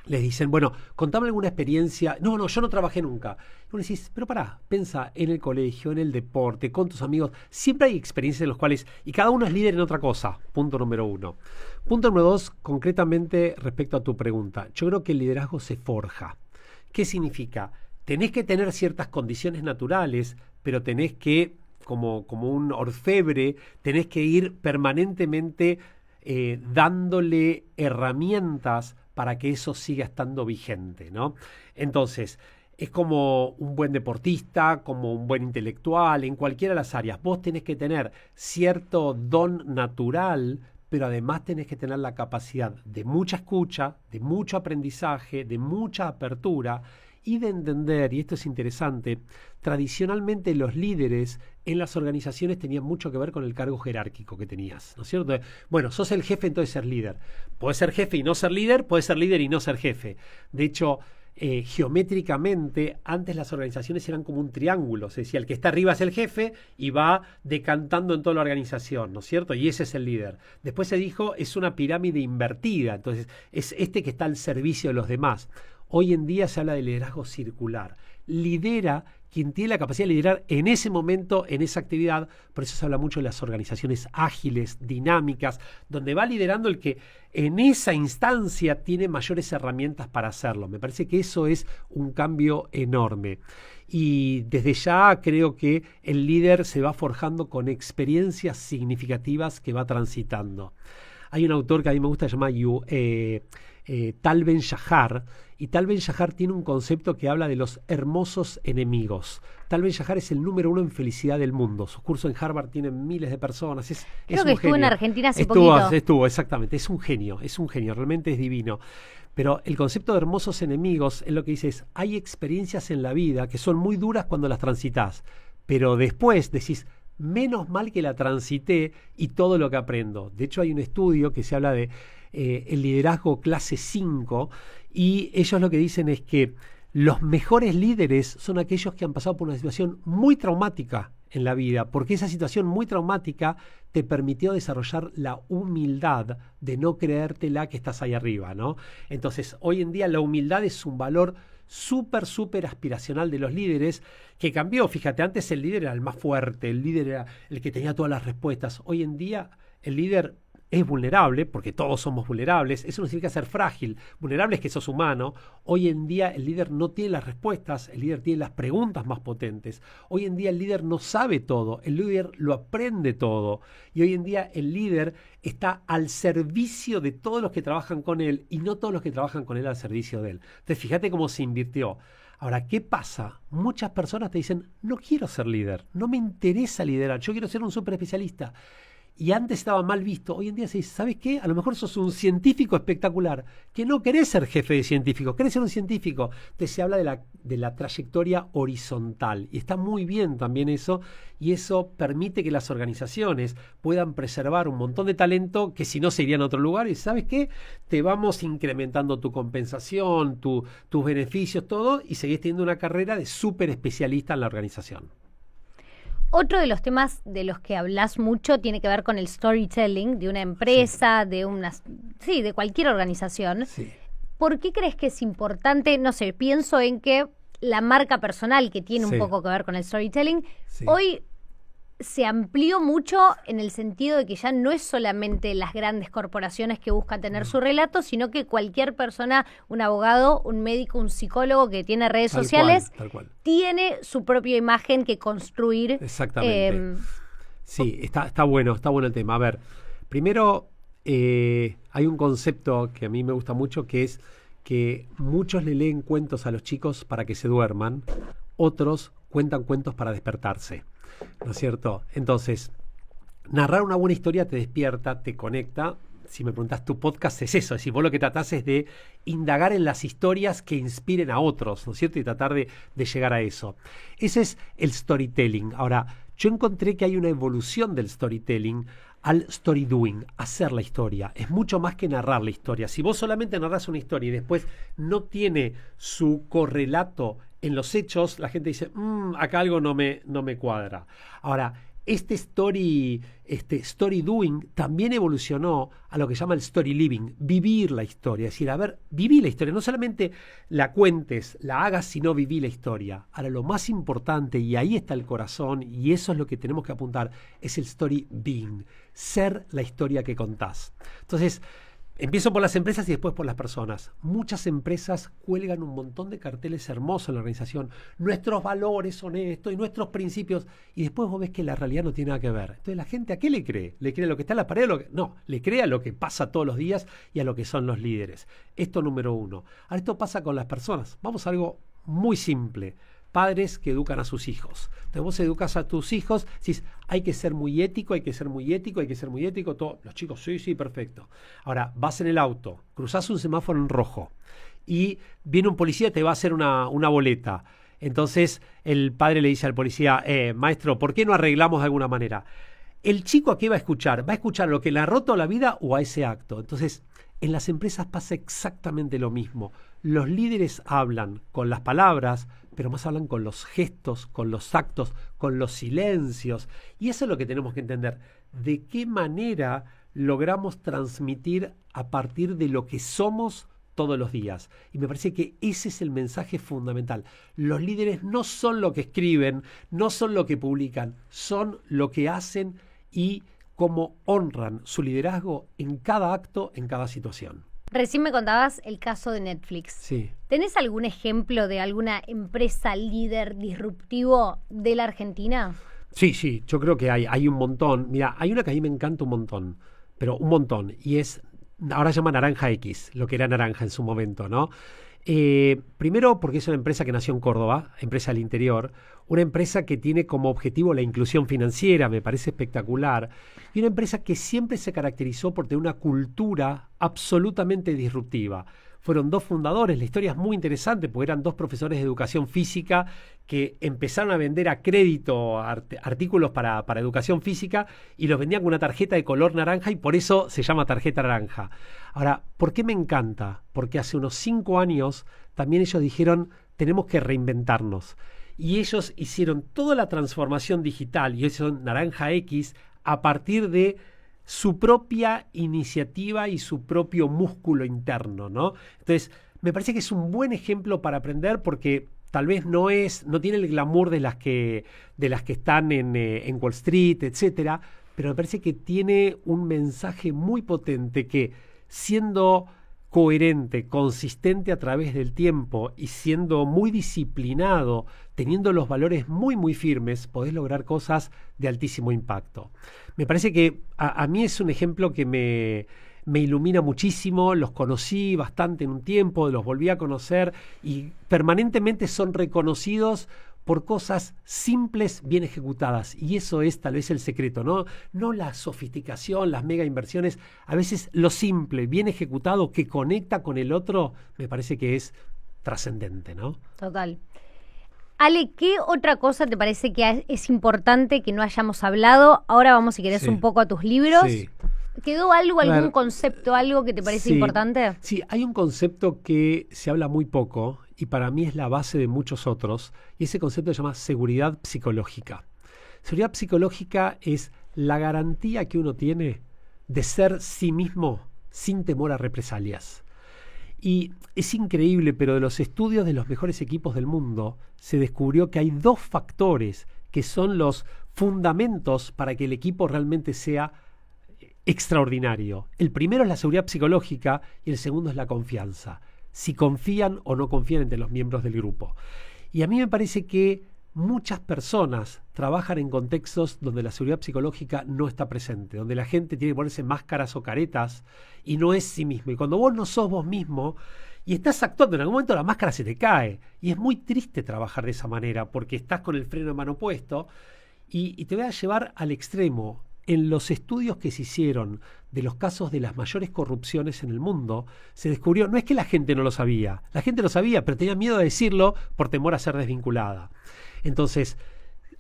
Speaker 1: les dicen, bueno, contame alguna experiencia. No, yo no trabajé nunca. Y vos decís, pero pará, pensa en el colegio, en el deporte, con tus amigos. Siempre hay experiencias en las cuales, y cada uno es líder en otra cosa. Punto número 1. Punto número 2, concretamente respecto a tu pregunta. Yo creo que el liderazgo se forja. ¿Qué significa? Tenés que tener ciertas condiciones naturales, pero tenés que, como un orfebre, tenés que ir permanentemente dándole herramientas para que eso siga estando vigente, ¿no? Entonces, es como un buen deportista, como un buen intelectual, en cualquiera de las áreas. Vos tenés que tener cierto don natural, pero además tenés que tener la capacidad de mucha escucha, de mucho aprendizaje, de mucha apertura y de entender, y esto es interesante, tradicionalmente los líderes en las organizaciones tenían mucho que ver con el cargo jerárquico que tenías, ¿no es cierto? Bueno, sos el jefe, entonces ser líder. Podés ser jefe y no ser líder, podés ser líder y no ser jefe. De hecho, geométricamente, antes las organizaciones eran como un triángulo, se decía, el que está arriba es el jefe y va decantando en toda la organización, ¿no es cierto? Y ese es el líder. Después se dijo, es una pirámide invertida, entonces es este que está al servicio de los demás. Hoy en día se habla de liderazgo circular. Lidera quien tiene la capacidad de liderar en ese momento, en esa actividad. Por eso se habla mucho de las organizaciones ágiles, dinámicas, donde va liderando el que en esa instancia tiene mayores herramientas para hacerlo. Me parece que eso es un cambio enorme. Y desde ya creo que el líder se va forjando con experiencias significativas que va transitando. Hay un autor que a mí me gusta, se llama Tal Ben-Shahar, y Tal Ben-Shahar tiene un concepto que habla de los hermosos enemigos. Tal Ben-Shahar es el número 1 en felicidad del mundo. Sus cursos en Harvard tienen miles de personas.
Speaker 2: Creo que estuvo en Argentina hace poquito.
Speaker 1: Estuvo, exactamente. Es un genio, realmente es divino. Pero el concepto de hermosos enemigos es lo que dice es, hay experiencias en la vida que son muy duras cuando las transitas, pero después decís, menos mal que la transité y todo lo que aprendo. De hecho, hay un estudio que se habla de el liderazgo clase 5 y ellos lo que dicen es que los mejores líderes son aquellos que han pasado por una situación muy traumática en la vida, porque esa situación muy traumática te permitió desarrollar la humildad de no creértela que estás ahí arriba, ¿no? Entonces, hoy en día la humildad es un valor súper aspiracional de los líderes que cambió. Fíjate, antes el líder era el más fuerte, el líder era el que tenía todas las respuestas. Hoy en día el líder es vulnerable, porque todos somos vulnerables. Eso no significa ser frágil. Vulnerable es que sos humano. Hoy en día el líder no tiene las respuestas, el líder tiene las preguntas más potentes. Hoy en día el líder no sabe todo, el líder lo aprende todo. Y hoy en día el líder está al servicio de todos los que trabajan con él y no todos los que trabajan con él al servicio de él. Entonces fíjate cómo se invirtió. Ahora, ¿qué pasa? Muchas personas te dicen, no quiero ser líder, no me interesa liderar, yo quiero ser un súper especialista. Y antes estaba mal visto, hoy en día se dice, ¿sabes qué? A lo mejor sos un científico espectacular, que no querés ser jefe de científicos, querés ser un científico. Entonces se habla de la trayectoria horizontal, y está muy bien también eso, y eso permite que las organizaciones puedan preservar un montón de talento que si no se irían a otro lugar, y ¿sabes qué? Te vamos incrementando tu compensación, tus beneficios, todo, y seguís teniendo una carrera de súper especialista en la organización.
Speaker 2: Otro de los temas de los que hablas mucho tiene que ver con el storytelling de una empresa, de cualquier organización.
Speaker 1: Sí.
Speaker 2: ¿Por qué crees que es importante? No sé, pienso en que la marca personal, que tiene un poco que ver con el storytelling, hoy se amplió mucho en el sentido de que ya no es solamente las grandes corporaciones que buscan tener su relato, sino que cualquier persona, un abogado, un médico, un psicólogo que tiene redes sociales,
Speaker 1: tal cual.
Speaker 2: Tiene su propia imagen que construir.
Speaker 1: Exactamente. Sí, está bueno el tema. A ver, primero hay un concepto que a mí me gusta mucho, que es que muchos le leen cuentos a los chicos para que se duerman, otros cuentan cuentos para despertarse. ¿No es cierto? Entonces, narrar una buena historia te despierta, te conecta. Si me preguntás, tu podcast es eso. Es decir, vos lo que tratás es de indagar en las historias que inspiren a otros, ¿no es cierto? Y tratar de llegar a eso. Ese es el storytelling. Ahora, yo encontré que hay una evolución del storytelling al story doing, hacer la historia. Es mucho más que narrar la historia. Si vos solamente narrás una historia y después no tiene su correlato en los hechos, la gente dice, acá algo no me cuadra. Ahora, este story doing también evolucionó a lo que se llama el story living, vivir la historia. Es decir, a ver, viví la historia, no solamente la cuentes, la hagas, sino viví la historia. Ahora, lo más importante, y ahí está el corazón, y eso es lo que tenemos que apuntar, es el story being, ser la historia que contás. Entonces, empiezo por las empresas y después por las personas. Muchas empresas cuelgan un montón de carteles hermosos en la organización. Nuestros valores son esto y nuestros principios. Y después vos ves que la realidad no tiene nada que ver. Entonces, ¿la gente a qué le cree? ¿Le cree a lo que está en la pared? No, le cree a lo que pasa todos los días y a lo que son los líderes. Esto número uno. Ahora, esto pasa con las personas. Vamos a algo muy simple. Padres que educan a sus hijos. Entonces vos educas a tus hijos, decís, hay que ser muy ético, hay que ser muy ético, hay que ser muy ético. Todo. Los chicos, sí, perfecto. Ahora, vas en el auto, cruzás un semáforo en rojo y viene un policía y te va a hacer una boleta. Entonces el padre le dice al policía, maestro, ¿por qué no arreglamos de alguna manera? ¿El chico a qué va a escuchar? ¿Va a escuchar lo que le ha roto la vida o a ese acto? Entonces, en las empresas pasa exactamente lo mismo. Los líderes hablan con las palabras, pero más hablan con los gestos, con los actos, con los silencios. Y eso es lo que tenemos que entender. ¿De qué manera logramos transmitir a partir de lo que somos todos los días? Y me parece que ese es el mensaje fundamental. Los líderes no son lo que escriben, no son lo que publican, son lo que hacen y cómo honran su liderazgo en cada acto, en cada situación.
Speaker 2: Recién me contabas el caso de Netflix.
Speaker 1: Sí.
Speaker 2: ¿Tenés algún ejemplo de alguna empresa líder disruptivo de la Argentina?
Speaker 1: Sí, yo creo que hay un montón. Mira, hay una que a mí me encanta un montón, pero un montón, y es, ahora se llama Naranja X, lo que era Naranja en su momento, ¿no? Primero porque es una empresa que nació en Córdoba, empresa del interior, una empresa que tiene como objetivo la inclusión financiera, me parece espectacular, y una empresa que siempre se caracterizó por tener una cultura absolutamente disruptiva. Fueron dos fundadores, la historia es muy interesante porque eran dos profesores de educación física que empezaron a vender a crédito artículos para educación física y los vendían con una tarjeta de color naranja y por eso se llama tarjeta naranja. Ahora, ¿por qué me encanta? Porque hace unos 5 años también ellos dijeron, tenemos que reinventarnos. Y ellos hicieron toda la transformación digital y hoy son Naranja X a partir de su propia iniciativa y su propio músculo interno, ¿no? Entonces, me parece que es un buen ejemplo para aprender porque tal vez no tiene el glamour de las que están en Wall Street, etcétera, pero me parece que tiene un mensaje muy potente que, siendo coherente, consistente a través del tiempo y siendo muy disciplinado, teniendo los valores muy, muy firmes, podés lograr cosas de altísimo impacto. Me parece que a mí es un ejemplo que me ilumina muchísimo. Los conocí bastante en un tiempo, los volví a conocer y permanentemente son reconocidos por cosas simples, bien ejecutadas. Y eso es tal vez el secreto, ¿no? No la sofisticación, las mega inversiones. A veces lo simple, bien ejecutado, que conecta con el otro, me parece que es trascendente, ¿no?
Speaker 2: Total. Ale, ¿qué otra cosa te parece que es importante que no hayamos hablado? Ahora vamos, si querés, un poco a tus libros.
Speaker 1: Sí.
Speaker 2: ¿Quedó algún concepto, algo que te parece importante?
Speaker 1: Sí, hay un concepto que se habla muy poco y para mí es la base de muchos otros, y ese concepto se llama seguridad psicológica. Seguridad psicológica es la garantía que uno tiene de ser sí mismo sin temor a represalias. Y es increíble, pero de los estudios de los mejores equipos del mundo se descubrió que hay 2 factores que son los fundamentos para que el equipo realmente sea extraordinario. El primero es la seguridad psicológica y el segundo es la confianza. Si confían o no confían entre los miembros del grupo. Y a mí me parece que muchas personas trabajan en contextos donde la seguridad psicológica no está presente, donde la gente tiene que ponerse máscaras o caretas y no es sí mismo. Y cuando vos no sos vos mismo y estás actuando, en algún momento la máscara se te cae. Y es muy triste trabajar de esa manera porque estás con el freno de mano puesto. Y te voy a llevar al extremo. En los estudios que se hicieron de los casos de las mayores corrupciones en el mundo, se descubrió, no es que la gente no lo sabía, la gente lo sabía, pero tenía miedo de decirlo por temor a ser desvinculada. Entonces,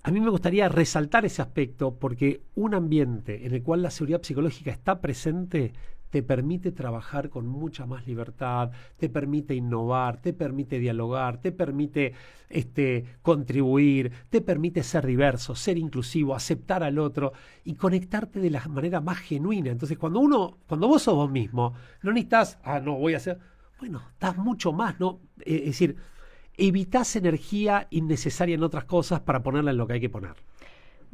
Speaker 1: a mí me gustaría resaltar ese aspecto porque un ambiente en el cual la seguridad psicológica está presente te permite trabajar con mucha más libertad, te permite innovar, te permite dialogar, te permite contribuir, te permite ser diverso, ser inclusivo, aceptar al otro y conectarte de la manera más genuina. Entonces, cuando vos sos vos mismo, no necesitas, no voy a hacer, bueno, das mucho más, ¿no? Es decir, evitás energía innecesaria en otras cosas para ponerla en lo que hay que poner.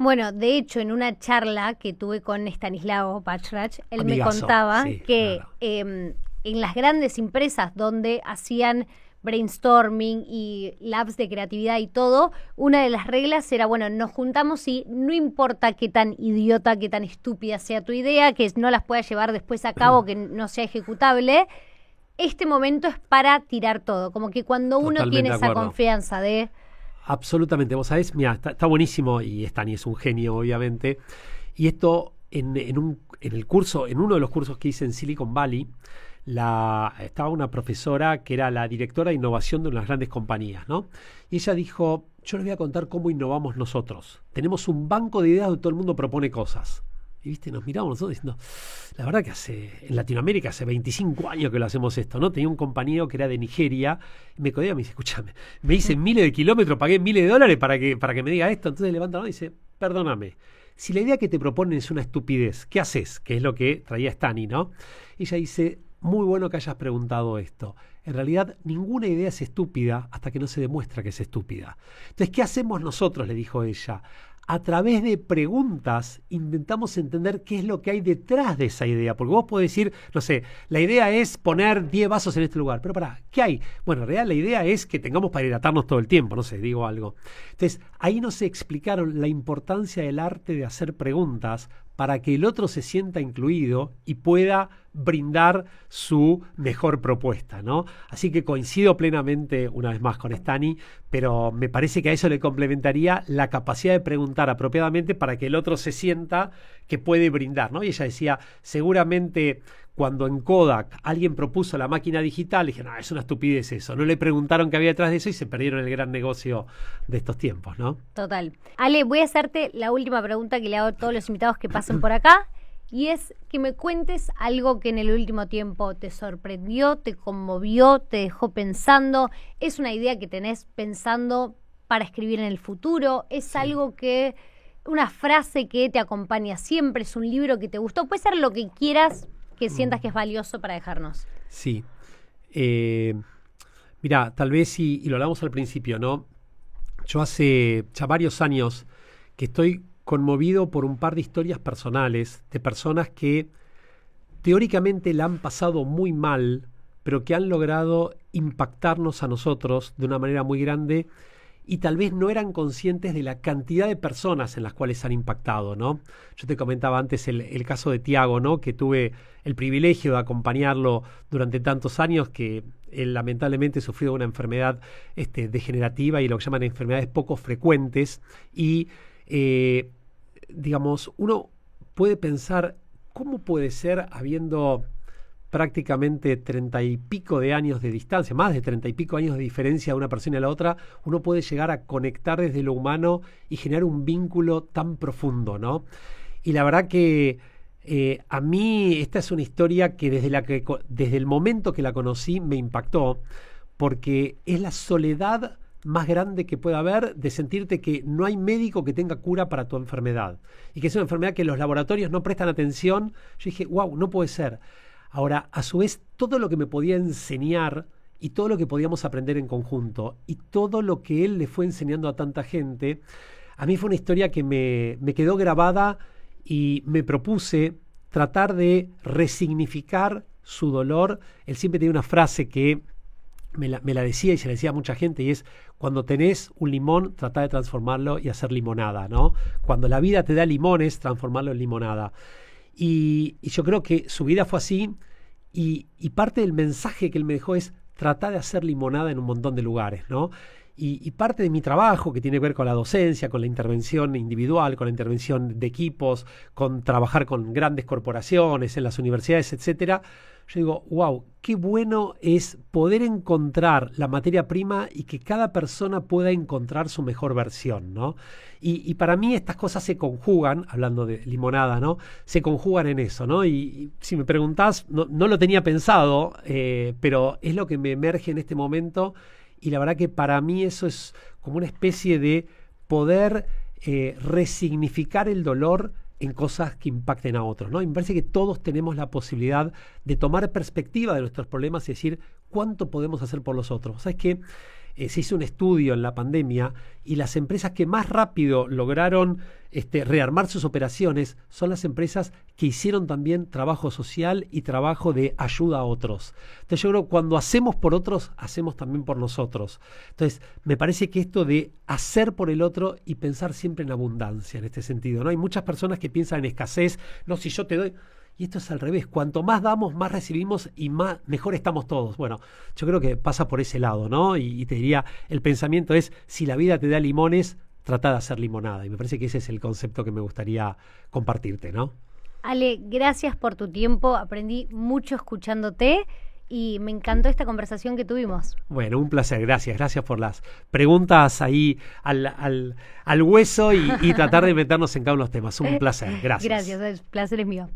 Speaker 2: Bueno, de hecho, en una charla que tuve con Stanislao Bachrach, él
Speaker 1: Amigazo,
Speaker 2: me contaba
Speaker 1: sí,
Speaker 2: que
Speaker 1: claro.
Speaker 2: En las grandes empresas donde hacían brainstorming y labs de creatividad y todo, una de las reglas era, bueno, nos juntamos y no importa qué tan idiota, qué tan estúpida sea tu idea, que no las puedas llevar después a cabo, que no sea ejecutable, este momento es para tirar todo. Como que cuando uno
Speaker 1: Totalmente
Speaker 2: tiene
Speaker 1: de
Speaker 2: esa
Speaker 1: acuerdo.
Speaker 2: confianza de...
Speaker 1: Absolutamente, vos sabés, mira, está buenísimo y Stani es un genio, obviamente. Y esto en el curso, en uno de los cursos que hice en Silicon Valley, estaba una profesora que era la directora de innovación de unas grandes compañías, ¿no? Y ella dijo, yo les voy a contar cómo innovamos nosotros. Tenemos un banco de ideas donde todo el mundo propone cosas. Y viste, nos miramos nosotros diciendo, la verdad que en Latinoamérica hace 25 años que lo hacemos esto, ¿no? Tenía un compañero que era de Nigeria, y me codea y me dice, escúchame, me hice miles de kilómetros, pagué miles de dólares para que me diga esto. Entonces levanta la mano y dice, perdóname, si la idea que te proponen es una estupidez, ¿qué haces? Que es lo que traía Stani, ¿no? Y ella dice, muy bueno que hayas preguntado esto. En realidad, ninguna idea es estúpida hasta que no se demuestra que es estúpida. Entonces, ¿qué hacemos nosotros?, le dijo ella. A través de preguntas intentamos entender qué es lo que hay detrás de esa idea. Porque vos podés decir, no sé, la idea es poner 10 vasos en este lugar. Pero pará, ¿qué hay? Bueno, en realidad la idea es que tengamos para hidratarnos todo el tiempo. No sé, digo algo. Entonces, ahí nos explicaron la importancia del arte de hacer preguntas para que el otro se sienta incluido y pueda brindar su mejor propuesta, ¿no? Así que coincido plenamente, una vez más, con Stani, pero me parece que a eso le complementaría la capacidad de preguntar apropiadamente para que el otro se sienta que puede brindar, ¿no? Y ella decía, seguramente cuando en Kodak alguien propuso la máquina digital, dije, no, es una estupidez eso. No le preguntaron qué había detrás de eso y se perdieron el gran negocio de estos tiempos, ¿no?
Speaker 2: Total. Ale, voy a hacerte la última pregunta que le hago a todos los invitados que pasen por acá. Y es que me cuentes algo que en el último tiempo te sorprendió, te conmovió, te dejó pensando. ¿Es una idea que tenés pensando para escribir en el futuro? ¿Es
Speaker 1: Sí.
Speaker 2: algo que, una frase que te acompaña siempre? ¿Es un libro que te gustó? Puede ser lo que quieras que sientas que es valioso para dejarnos.
Speaker 1: Sí. Mira, tal vez, y lo hablamos al principio, ¿no? Yo hace ya varios años que estoy conmovido por un par de historias personales de personas que teóricamente la han pasado muy mal, pero que han logrado impactarnos a nosotros de una manera muy grande y tal vez no eran conscientes de la cantidad de personas en las cuales han impactado, ¿no? Yo te comentaba antes el caso de Tiago, ¿no? Que tuve el privilegio de acompañarlo durante tantos años, que él lamentablemente sufrió una enfermedad degenerativa y lo que llaman enfermedades poco frecuentes. Y, digamos, uno puede pensar, ¿cómo puede ser habiendo prácticamente 30 y pico de años de distancia, más de 30 y pico años de diferencia de una persona a la otra, uno puede llegar a conectar desde lo humano y generar un vínculo tan profundo, ¿no? Y la verdad que a mí esta es una historia que desde el momento que la conocí me impactó, porque es la soledad más grande que pueda haber de sentirte que no hay médico que tenga cura para tu enfermedad y que es una enfermedad que los laboratorios no prestan atención. Yo dije, wow, no puede ser. Ahora, a su vez, todo lo que me podía enseñar y todo lo que podíamos aprender en conjunto y todo lo que él le fue enseñando a tanta gente, a mí fue una historia que me quedó grabada y me propuse tratar de resignificar su dolor. Él siempre tenía una frase que me la decía y se la decía a mucha gente, y es: cuando tenés un limón, tratá de transformarlo y hacer limonada, ¿no? Cuando la vida te da limones, transformarlo en limonada. Y yo creo que su vida fue así, y parte del mensaje que él me dejó es: tratar de hacer limonada en un montón de lugares, ¿no? Y parte de mi trabajo, que tiene que ver con la docencia, con la intervención individual, con la intervención de equipos, con trabajar con grandes corporaciones, en las universidades, etcétera, yo digo, wow, qué bueno es poder encontrar la materia prima y que cada persona pueda encontrar su mejor versión, ¿no? Y para mí estas cosas se conjugan, hablando de limonada, ¿no? Se conjugan en eso, ¿no? Y si me preguntás, no lo tenía pensado, pero es lo que me emerge en este momento, y la verdad que para mí eso es como una especie de poder resignificar el dolor en cosas que impacten a otros, ¿no? Y me parece que todos tenemos la posibilidad de tomar perspectiva de nuestros problemas y decir cuánto podemos hacer por los otros. ¿Sabes qué? Se hizo un estudio en la pandemia y las empresas que más rápido lograron rearmar sus operaciones son las empresas que hicieron también trabajo social y trabajo de ayuda a otros. Entonces yo creo que cuando hacemos por otros, hacemos también por nosotros. Entonces me parece que esto de hacer por el otro y pensar siempre en abundancia en este sentido, ¿no? Hay muchas personas que piensan en escasez, no, si yo te doy... Y esto es al revés, cuanto más damos, más recibimos y mejor estamos todos. Bueno, yo creo que pasa por ese lado, ¿no? Y te diría, el pensamiento es: si la vida te da limones, trata de hacer limonada. Y me parece que ese es el concepto que me gustaría compartirte, ¿no?
Speaker 2: Ale, gracias por tu tiempo, aprendí mucho escuchándote y me encantó esta conversación que tuvimos.
Speaker 1: Bueno, un placer, gracias por las preguntas ahí al hueso y tratar de meternos en cada uno de los temas. Un placer, gracias.
Speaker 2: Gracias, el placer es mío.